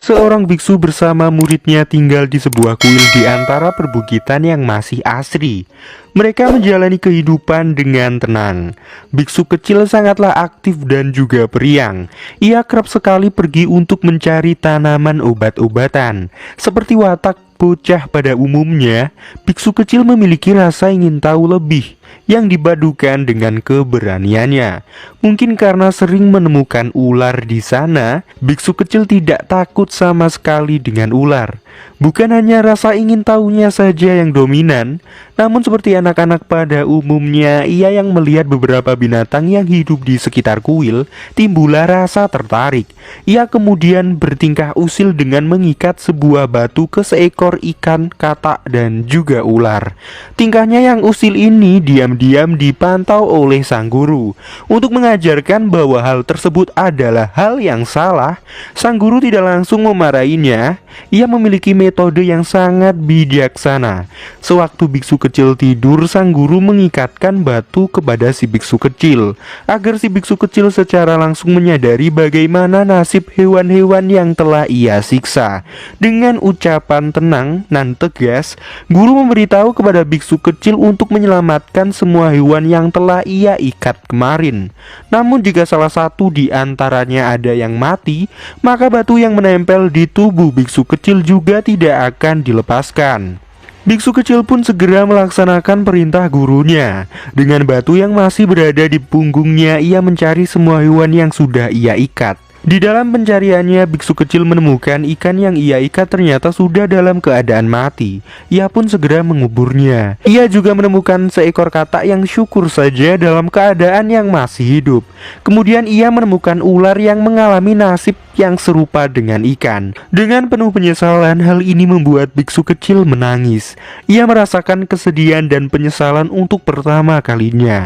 Seorang biksu bersama muridnya tinggal di sebuah kuil di antara perbukitan yang masih asri. Mereka menjalani kehidupan dengan tenang. Biksu kecil sangatlah aktif dan juga periang. Ia kerap sekali pergi untuk mencari tanaman obat-obatan. Seperti watak bocah pada umumnya, biksu kecil memiliki rasa ingin tahu lebih yang dipadukan dengan keberaniannya. Mungkin karena sering menemukan ular di sana, biksu kecil tidak takut sama sekali dengan ular. Bukan hanya rasa ingin tahunya saja yang dominan, namun seperti anak-anak pada umumnya, ia yang melihat beberapa binatang yang hidup di sekitar kuil, timbullah rasa tertarik. Ia kemudian bertingkah usil dengan mengikat sebuah batu ke seekor ikan, katak, dan juga ular. Tingkahnya yang usil ini diam-diam dipantau oleh sang guru. Untuk mengajarkan bahwa hal tersebut adalah hal yang salah, sang guru tidak langsung memarahinya. Ia memiliki metode yang sangat bijaksana. Sewaktu biksu kecil tidur, sang guru mengikatkan batu kepada si biksu kecil, agar si biksu kecil secara langsung menyadari bagaimana nasib hewan-hewan yang telah ia siksa. Dengan ucapan tenang dan tegas, guru memberitahu kepada biksu kecil untuk menyelamatkan semua hewan yang telah ia ikat kemarin. Namun jika salah satu di antaranya ada yang mati, maka batu yang menempel di tubuh biksu kecil juga tidak akan dilepaskan. Biksu kecil pun segera melaksanakan perintah gurunya. Dengan batu yang masih berada di punggungnya, ia mencari semua hewan yang sudah ia ikat. Di dalam pencariannya, biksu kecil menemukan ikan yang ia ikat ternyata sudah dalam keadaan mati. Ia pun segera menguburnya. Ia juga menemukan seekor katak yang syukur saja dalam keadaan yang masih hidup. Kemudian ia menemukan ular yang mengalami nasib yang serupa dengan ikan. Dengan penuh penyesalan, hal ini membuat biksu kecil menangis. Ia merasakan kesedihan dan penyesalan untuk pertama kalinya.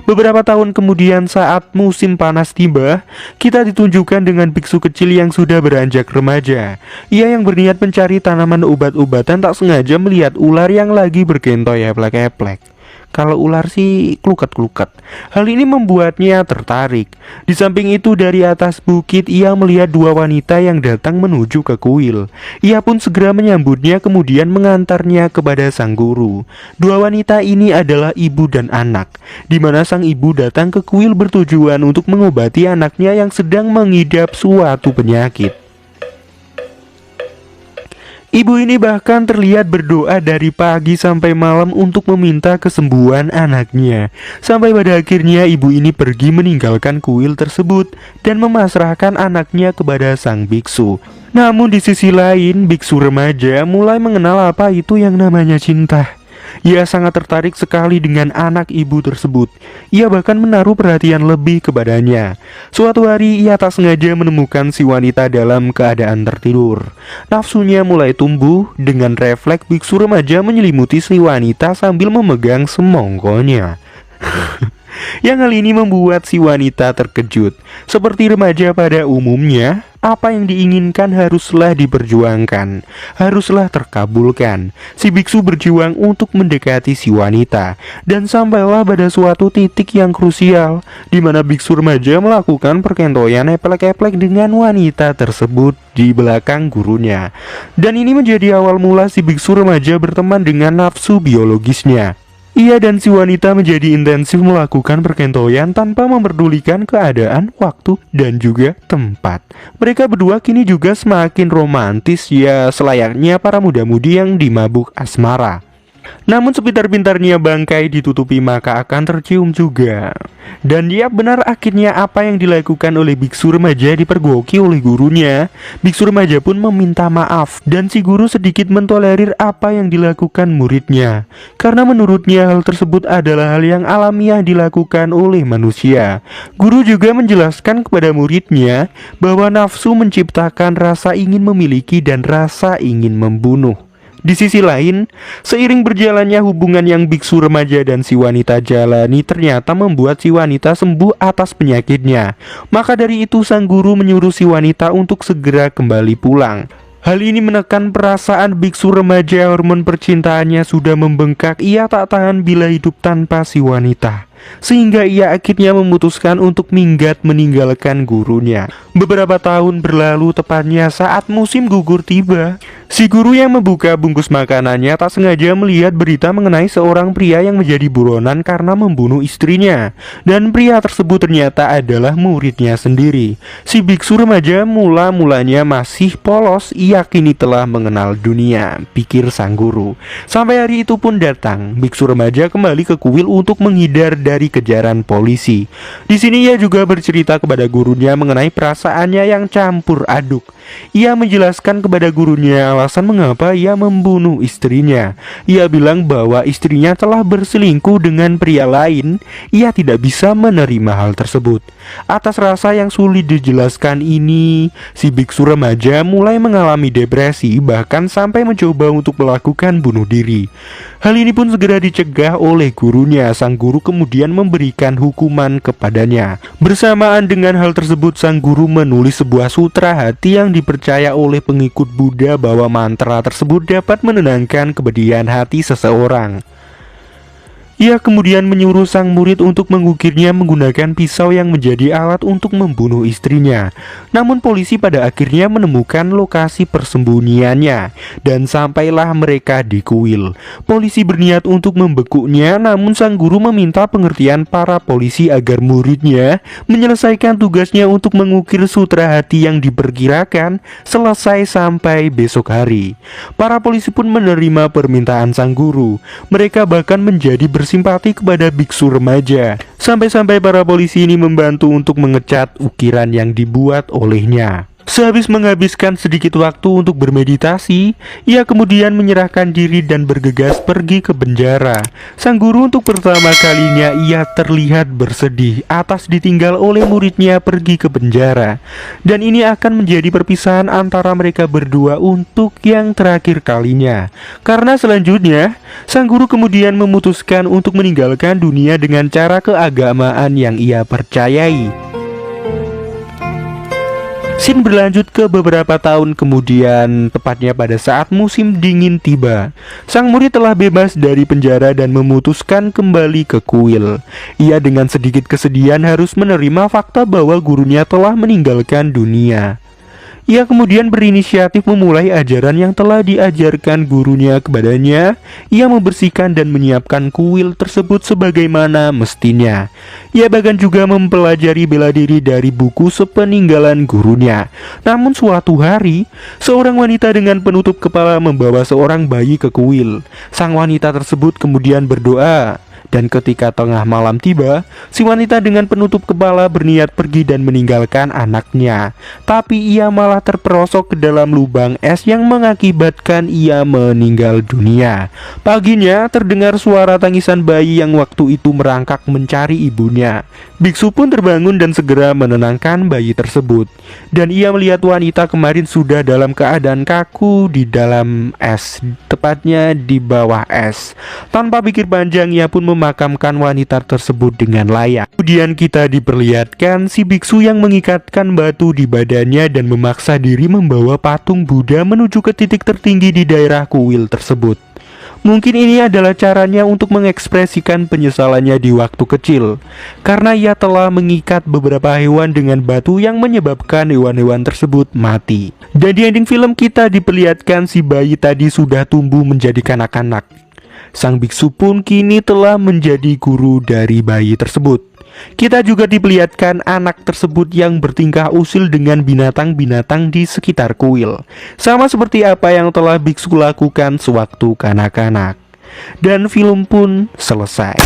Beberapa tahun kemudian, saat musim panas tiba, kita ditunjukkan dengan biksu kecil yang sudah beranjak remaja. Ia yang berniat mencari tanaman obat-obatan tak sengaja melihat ular yang lagi bergentoy eplek-eplek. Kalau ular sih kluket-kluket. Hal ini membuatnya tertarik. Di samping itu, dari atas bukit ia melihat dua wanita yang datang menuju ke kuil. Ia pun segera menyambutnya kemudian mengantarnya kepada sang guru. Dua wanita ini adalah ibu dan anak, di mana sang ibu datang ke kuil bertujuan untuk mengobati anaknya yang sedang mengidap suatu penyakit. Ibu ini bahkan terlihat berdoa dari pagi sampai malam untuk meminta kesembuhan anaknya. Sampai pada akhirnya ibu ini pergi meninggalkan kuil tersebut dan memasrahkan anaknya kepada sang biksu. Namun di sisi lain, biksu remaja mulai mengenal apa itu yang namanya cinta. Ia sangat tertarik sekali dengan anak ibu tersebut. Ia bahkan menaruh perhatian lebih kepadanya. Suatu hari ia tak sengaja menemukan si wanita dalam keadaan tertidur. Nafsunya mulai tumbuh. Dengan refleks, biksu remaja menyelimuti si wanita sambil memegang semongkonya. Yang hal ini membuat si wanita terkejut. Seperti remaja pada umumnya, apa yang diinginkan haruslah diperjuangkan, haruslah terkabulkan. Si biksu berjuang untuk mendekati si wanita, dan sampailah pada suatu titik yang krusial, di mana biksu remaja melakukan perkentoyan eplek-eplek dengan wanita tersebut di belakang gurunya. Dan ini menjadi awal mula si biksu remaja berteman dengan nafsu biologisnya. Ia dan si wanita menjadi intensif melakukan perkentoyan tanpa memperdulikan keadaan, waktu, dan juga tempat. Mereka berdua kini juga semakin romantis, ya selayaknya para muda-mudi yang dimabuk asmara. Namun sepintar-pintarnya bangkai ditutupi maka akan tercium juga. Dan ya benar, akhirnya apa yang dilakukan oleh biksu remaja dipergoki oleh gurunya. Biksu remaja pun meminta maaf, dan si guru sedikit mentolerir apa yang dilakukan muridnya, karena menurutnya hal tersebut adalah hal yang alamiah dilakukan oleh manusia. Guru juga menjelaskan kepada muridnya bahwa nafsu menciptakan rasa ingin memiliki dan rasa ingin membunuh. Di sisi lain, seiring berjalannya hubungan yang biksu remaja dan si wanita jalani ternyata membuat si wanita sembuh atas penyakitnya. Maka dari itu sang guru menyuruh si wanita untuk segera kembali pulang. Hal ini menekan perasaan biksu remaja. Hormon percintaannya sudah membengkak. Ia tak tahan bila hidup tanpa si wanita. sehingga ia akhirnya memutuskan untuk minggat meninggalkan gurunya. Beberapa tahun berlalu, tepatnya saat musim gugur tiba. Si guru yang membuka bungkus makanannya tak sengaja melihat berita mengenai seorang pria yang menjadi buronan karena membunuh istrinya. Dan pria tersebut ternyata adalah muridnya sendiri. Si biksu remaja mula-mulanya masih polos, ia kini telah mengenal dunia, pikir sang guru. Sampai hari itu pun datang, biksu remaja kembali ke kuil untuk menghindar dari kejaran polisi. Di sini ia juga bercerita kepada gurunya mengenai perasaannya yang campur aduk. Ia menjelaskan kepada gurunya alasan mengapa ia membunuh istrinya. Ia bilang bahwa istrinya telah berselingkuh dengan pria lain. Ia tidak bisa menerima hal tersebut. Atas rasa yang sulit dijelaskan ini, si biksu remaja mulai mengalami depresi, bahkan sampai mencoba untuk melakukan bunuh diri. Hal ini pun segera dicegah oleh gurunya. Sang guru kemudian memberikan hukuman kepadanya. Bersamaan dengan hal tersebut, sang guru menulis sebuah sutra hati yang dipercaya oleh pengikut Buddha bahwa mantra tersebut dapat menenangkan kepedihan hati seseorang. Ia kemudian menyuruh sang murid untuk mengukirnya menggunakan pisau yang menjadi alat untuk membunuh istrinya. Namun polisi pada akhirnya menemukan lokasi persembunyiannya, dan sampailah mereka di kuil. Polisi berniat untuk membekuknya, namun sang guru meminta pengertian para polisi agar muridnya menyelesaikan tugasnya untuk mengukir sutra hati yang diperkirakan selesai sampai besok hari. Para polisi pun menerima permintaan sang guru. Mereka bahkan menjadi simpati kepada biksu remaja. Sampai-sampai para polisi ini membantu untuk mengecat ukiran yang dibuat olehnya. Sehabis menghabiskan sedikit waktu untuk bermeditasi, ia kemudian menyerahkan diri dan bergegas pergi ke penjara. Sang guru untuk pertama kalinya ia terlihat bersedih atas ditinggal oleh muridnya pergi ke penjara. Dan ini akan menjadi perpisahan antara mereka berdua untuk yang terakhir kalinya. Karena selanjutnya, sang guru kemudian memutuskan untuk meninggalkan dunia dengan cara keagamaan yang ia percayai. Scene berlanjut ke beberapa tahun kemudian, tepatnya pada saat musim dingin tiba. Sang murid telah bebas dari penjara dan memutuskan kembali ke kuil. Ia dengan sedikit kesedihan harus menerima fakta bahwa gurunya telah meninggalkan dunia. Ia kemudian berinisiatif memulai ajaran yang telah diajarkan gurunya kepadanya. Ia membersihkan dan menyiapkan kuil tersebut sebagaimana mestinya. Ia bahkan juga mempelajari bela diri dari buku sepeninggalan gurunya. Namun suatu hari, seorang wanita dengan penutup kepala membawa seorang bayi ke kuil. Sang wanita tersebut kemudian berdoa. Dan ketika tengah malam tiba, si wanita dengan penutup kepala berniat pergi dan meninggalkan anaknya. Tapi ia malah terperosok ke dalam lubang es yang mengakibatkan ia meninggal dunia. Paginya terdengar suara tangisan bayi yang waktu itu merangkak mencari ibunya. Biksu pun terbangun dan segera menenangkan bayi tersebut. Dan ia melihat wanita kemarin sudah dalam keadaan kaku di dalam es, tepatnya di bawah es. Tanpa pikir panjang, ia pun memakamkan wanita tersebut dengan layak. Kemudian kita diperlihatkan si biksu yang mengikatkan batu di badannya dan memaksa diri membawa patung Buddha menuju ke titik tertinggi di daerah kuil tersebut. Mungkin ini adalah caranya untuk mengekspresikan penyesalannya di waktu kecil, karena ia telah mengikat beberapa hewan dengan batu yang menyebabkan hewan-hewan tersebut mati. Dan di ending film kita diperlihatkan si bayi tadi sudah tumbuh menjadi kanak-kanak. Sang biksu pun kini telah menjadi guru dari bayi tersebut. Kita juga diperlihatkan anak tersebut yang bertingkah usil dengan binatang-binatang di sekitar kuil, sama seperti apa yang telah biksu lakukan sewaktu kanak-kanak. Dan film pun selesai.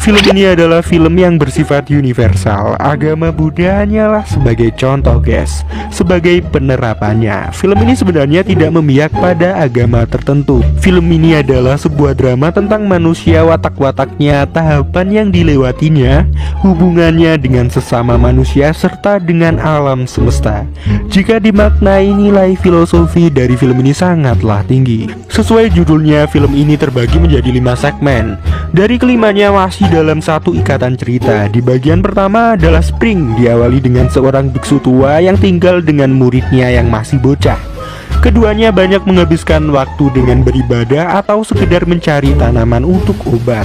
Film ini adalah film yang bersifat universal. Agama Buddha hanyalah sebagai contoh guys, sebagai penerapannya. Film ini sebenarnya tidak memihak pada agama tertentu. Film ini adalah sebuah drama tentang manusia, watak-wataknya, tahapan yang dilewatinya, hubungannya dengan sesama manusia, serta dengan alam semesta. Jika dimaknai, nilai filosofi dari film ini sangatlah tinggi. Sesuai judulnya, film ini terbagi menjadi 5 segmen. Dari kelimanya masih dalam satu ikatan cerita. Di bagian pertama adalah Spring, diawali dengan seorang biksu tua yang tinggal dengan muridnya yang masih bocah. Keduanya banyak menghabiskan waktu dengan beribadah atau sekedar mencari tanaman untuk obat.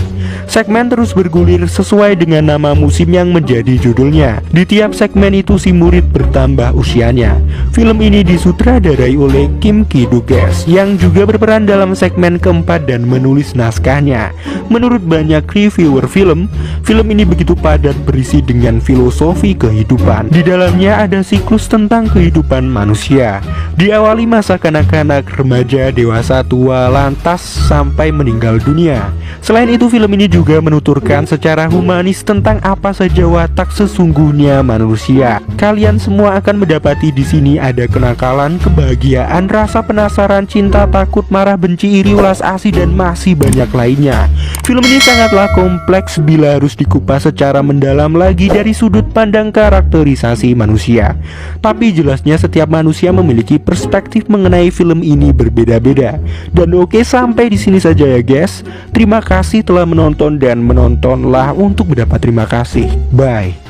Segmen terus bergulir sesuai dengan nama musim yang menjadi judulnya. Di tiap segmen itu si murid bertambah usianya. Film ini disutradarai oleh Kim Ki-duk yang juga berperan dalam segmen keempat dan menulis naskahnya. Menurut banyak reviewer film ini begitu padat berisi dengan filosofi kehidupan. Di dalamnya ada siklus tentang kehidupan manusia. Diawali masa kanak-kanak, remaja, dewasa, tua, lantas sampai meninggal dunia. Selain itu, film ini juga menuturkan secara humanis tentang apa saja watak sesungguhnya manusia. Kalian semua akan mendapati di sini ada kenakalan, kebahagiaan, rasa penasaran, cinta, takut, marah, benci, iri, ulas asih, dan masih banyak lainnya. Film ini sangatlah kompleks bila harus dikupas secara mendalam lagi dari sudut pandang karakterisasi manusia. Tapi jelasnya setiap manusia memiliki perspektif mengenai film ini berbeda-beda. Dan oke, sampai di sini saja ya guys. Terima kasih telah menonton dan menontonlah untuk mendapat terima kasih. Bye.